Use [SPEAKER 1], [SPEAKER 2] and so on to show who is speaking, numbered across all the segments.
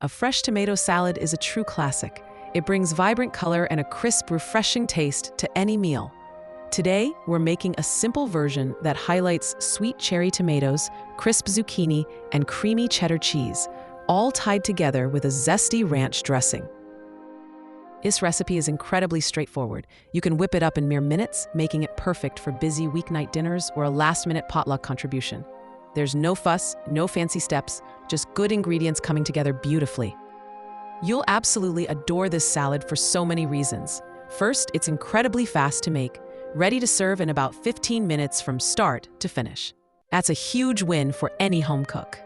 [SPEAKER 1] a fresh tomato salad is a true classic. It brings vibrant color and a crisp, refreshing taste to any meal. Today, we're making a simple version that highlights sweet cherry tomatoes, crisp zucchini, and creamy cheddar cheese, all tied together with a zesty ranch dressing. This recipe is incredibly straightforward. You can whip it up in mere minutes, making it perfect for busy weeknight dinners or a last-minute potluck contribution. There's no fuss, no fancy steps, just good ingredients coming together beautifully. You'll absolutely adore this salad for so many reasons. First, it's incredibly fast to make, ready to serve in about 15 minutes from start to finish. That's a huge win for any home cook.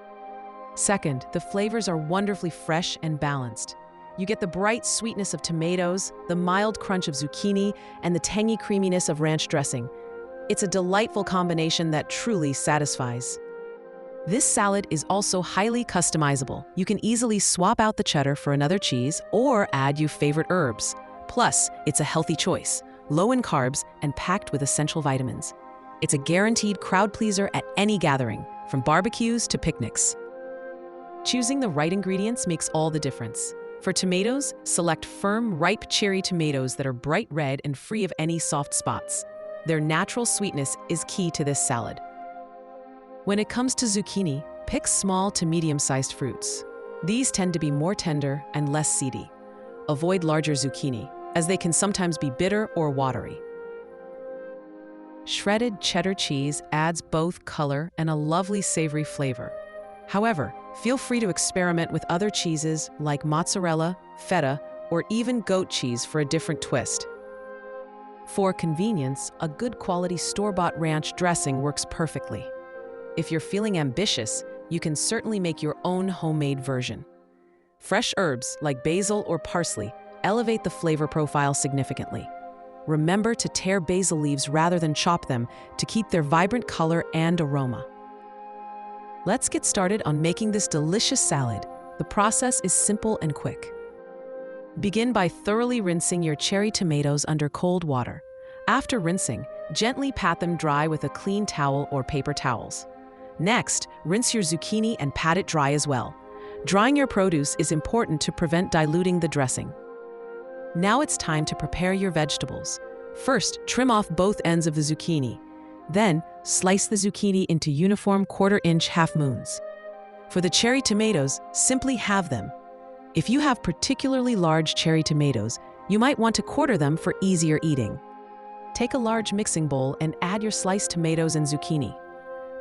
[SPEAKER 1] Second, the flavors are wonderfully fresh and balanced. You get the bright sweetness of tomatoes, the mild crunch of zucchini, and the tangy creaminess of ranch dressing. It's a delightful combination that truly satisfies. This salad is also highly customizable. You can easily swap out the cheddar for another cheese or add your favorite herbs. Plus, it's a healthy choice, low in carbs and packed with essential vitamins. It's a guaranteed crowd pleaser at any gathering, from barbecues to picnics. Choosing the right ingredients makes all the difference. For tomatoes, select firm, ripe cherry tomatoes that are bright red and free of any soft spots. Their natural sweetness is key to this salad. When it comes to zucchini, pick small to medium-sized fruits. These tend to be more tender and less seedy. Avoid larger zucchini, as they can sometimes be bitter or watery. Shredded cheddar cheese adds both color and a lovely savory flavor. However, feel free to experiment with other cheeses like mozzarella, feta, or even goat cheese for a different twist. For convenience, a good quality store-bought ranch dressing works perfectly. If you're feeling ambitious, you can certainly make your own homemade version. Fresh herbs like basil or parsley elevate the flavor profile significantly. Remember to tear basil leaves rather than chop them to keep their vibrant color and aroma. Let's get started on making this delicious salad. The process is simple and quick. Begin by thoroughly rinsing your cherry tomatoes under cold water. After rinsing, gently pat them dry with a clean towel or paper towels. Next, rinse your zucchini and pat it dry as well. Drying your produce is important to prevent diluting the dressing. Now it's time to prepare your vegetables. First, trim off both ends of the zucchini. Then, slice the zucchini into uniform quarter-inch half-moons. For the cherry tomatoes, simply halve them. If you have particularly large cherry tomatoes, you might want to quarter them for easier eating. Take a large mixing bowl and add your sliced tomatoes and zucchini.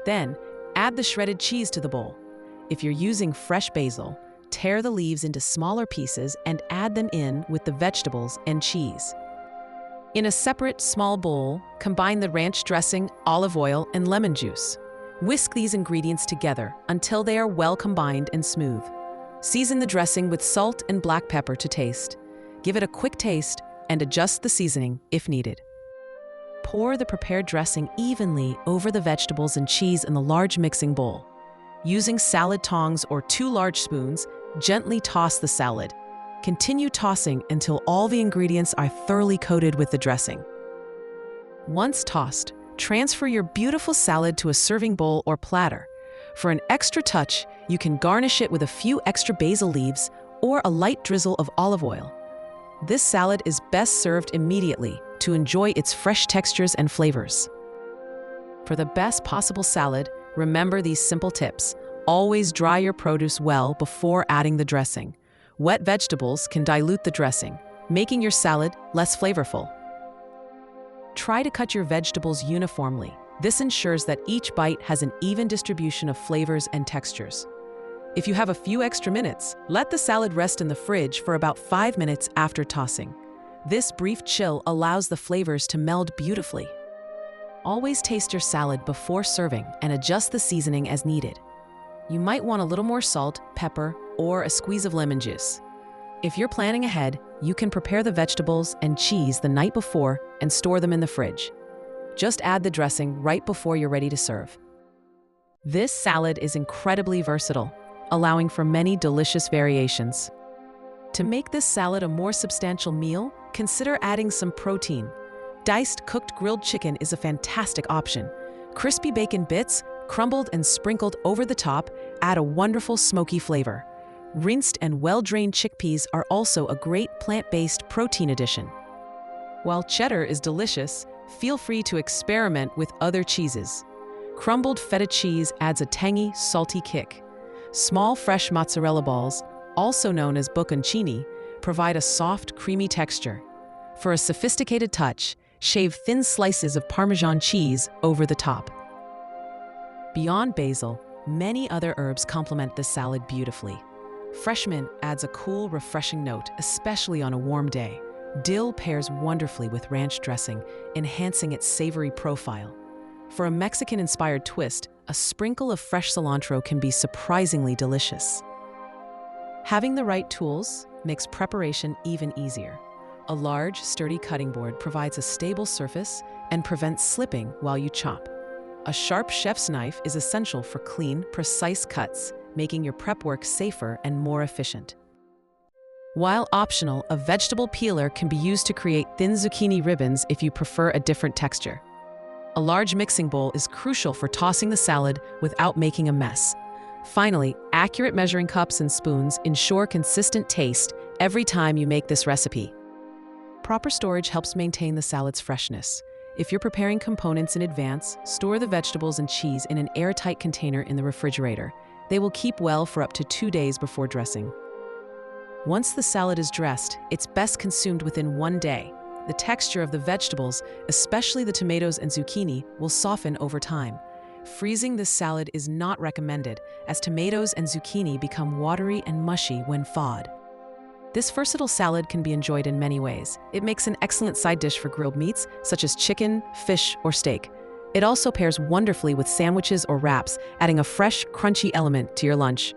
[SPEAKER 1] Then, add the shredded cheese to the bowl. If you're using fresh basil, tear the leaves into smaller pieces and add them in with the vegetables and cheese. In a separate small bowl, combine the ranch dressing, olive oil, and lemon juice. Whisk these ingredients together until they are well combined and smooth. Season the dressing with salt and black pepper to taste. Give it a quick taste and adjust the seasoning if needed. Pour the prepared dressing evenly over the vegetables and cheese in the large mixing bowl. Using salad tongs or 2 large spoons, gently toss the salad. Continue tossing until all the ingredients are thoroughly coated with the dressing. Once tossed, transfer your beautiful salad to a serving bowl or platter. For an extra touch, you can garnish it with a few extra basil leaves or a light drizzle of olive oil. This salad is best served immediately to enjoy its fresh textures and flavors. For the best possible salad, remember these simple tips. Always dry your produce well before adding the dressing. Wet vegetables can dilute the dressing, making your salad less flavorful. Try to cut your vegetables uniformly. This ensures that each bite has an even distribution of flavors and textures. If you have a few extra minutes, let the salad rest in the fridge for about 5 minutes after tossing. This brief chill allows the flavors to meld beautifully. Always taste your salad before serving and adjust the seasoning as needed. You might want a little more salt, pepper, or a squeeze of lemon juice. If you're planning ahead, you can prepare the vegetables and cheese the night before and store them in the fridge. Just add the dressing right before you're ready to serve. This salad is incredibly versatile, allowing for many delicious variations. To make this salad a more substantial meal, consider adding some protein. Diced cooked grilled chicken is a fantastic option. Crispy bacon bits, crumbled and sprinkled over the top, add a wonderful smoky flavor. Rinsed and well-drained chickpeas are also a great plant-based protein addition. While cheddar is delicious, feel free to experiment with other cheeses. Crumbled feta cheese adds a tangy, salty kick. Small, fresh mozzarella balls, also known as bocconcini, provide a soft, creamy texture. For a sophisticated touch, shave thin slices of Parmesan cheese over the top. Beyond basil, many other herbs complement this salad beautifully. Fresh mint adds a cool, refreshing note, especially on a warm day. Dill pairs wonderfully with ranch dressing, enhancing its savory profile. For a Mexican-inspired twist, a sprinkle of fresh cilantro can be surprisingly delicious. Having the right tools makes preparation even easier. A large, sturdy cutting board provides a stable surface and prevents slipping while you chop. A sharp chef's knife is essential for clean, precise cuts, making your prep work safer and more efficient. While optional, a vegetable peeler can be used to create thin zucchini ribbons if you prefer a different texture. A large mixing bowl is crucial for tossing the salad without making a mess. Finally, accurate measuring cups and spoons ensure consistent taste every time you make this recipe. Proper storage helps maintain the salad's freshness. If you're preparing components in advance, store the vegetables and cheese in an airtight container in the refrigerator. They will keep well for up to 2 days before dressing. Once the salad is dressed, it's best consumed within 1 day. The texture of the vegetables, especially the tomatoes and zucchini, will soften over time. Freezing this salad is not recommended, as tomatoes and zucchini become watery and mushy when thawed. This versatile salad can be enjoyed in many ways. It makes an excellent side dish for grilled meats, such as chicken, fish, or steak. It also pairs wonderfully with sandwiches or wraps, adding a fresh, crunchy element to your lunch.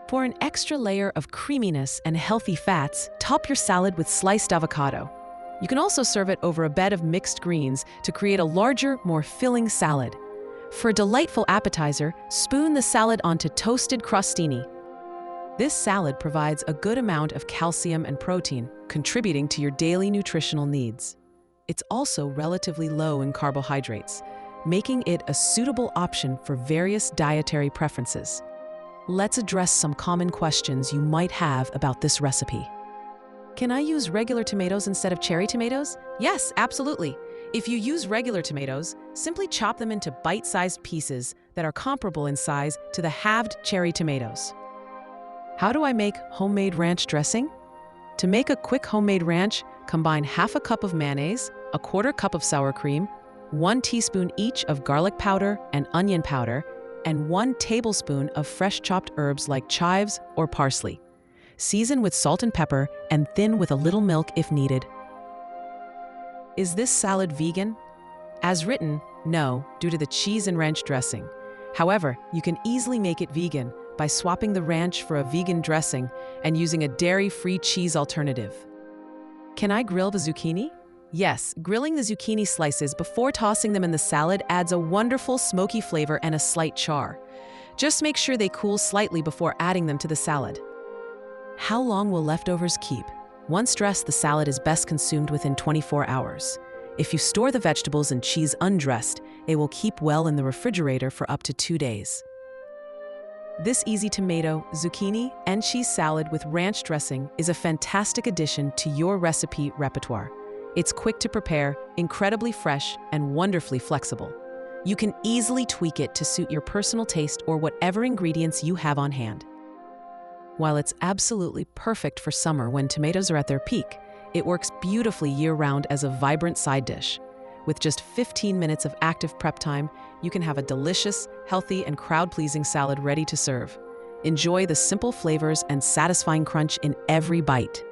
[SPEAKER 1] For an extra layer of creaminess and healthy fats, top your salad with sliced avocado. You can also serve it over a bed of mixed greens to create a larger, more filling salad. For a delightful appetizer, spoon the salad onto toasted crostini. This salad provides a good amount of calcium and protein, contributing to your daily nutritional needs. It's also relatively low in carbohydrates, making it a suitable option for various dietary preferences. Let's address some common questions you might have about this recipe. Can I use regular tomatoes instead of cherry tomatoes? Yes, absolutely. If you use regular tomatoes, simply chop them into bite-sized pieces that are comparable in size to the halved cherry tomatoes. How do I make homemade ranch dressing? To make a quick homemade ranch, combine half a cup of mayonnaise, a quarter cup of sour cream, 1 teaspoon each of garlic powder and onion powder, and 1 tablespoon of fresh chopped herbs like chives or parsley. Season with salt and pepper and thin with a little milk if needed. Is this salad vegan? As written, no, due to the cheese and ranch dressing. However, you can easily make it vegan by swapping the ranch for a vegan dressing and using a dairy-free cheese alternative. Can I grill the zucchini? Yes, grilling the zucchini slices before tossing them in the salad adds a wonderful smoky flavor and a slight char. Just make sure they cool slightly before adding them to the salad. How long will leftovers keep? Once dressed, the salad is best consumed within 24 hours. If you store the vegetables and cheese undressed, they will keep well in the refrigerator for up to 2 days. This easy tomato, zucchini, and cheese salad with ranch dressing is a fantastic addition to your recipe repertoire. It's quick to prepare, incredibly fresh, and wonderfully flexible. You can easily tweak it to suit your personal taste or whatever ingredients you have on hand. While it's absolutely perfect for summer when tomatoes are at their peak, it works beautifully year-round as a vibrant side dish. With just 15 minutes of active prep time, you can have a delicious, healthy, and crowd-pleasing salad ready to serve. Enjoy the simple flavors and satisfying crunch in every bite.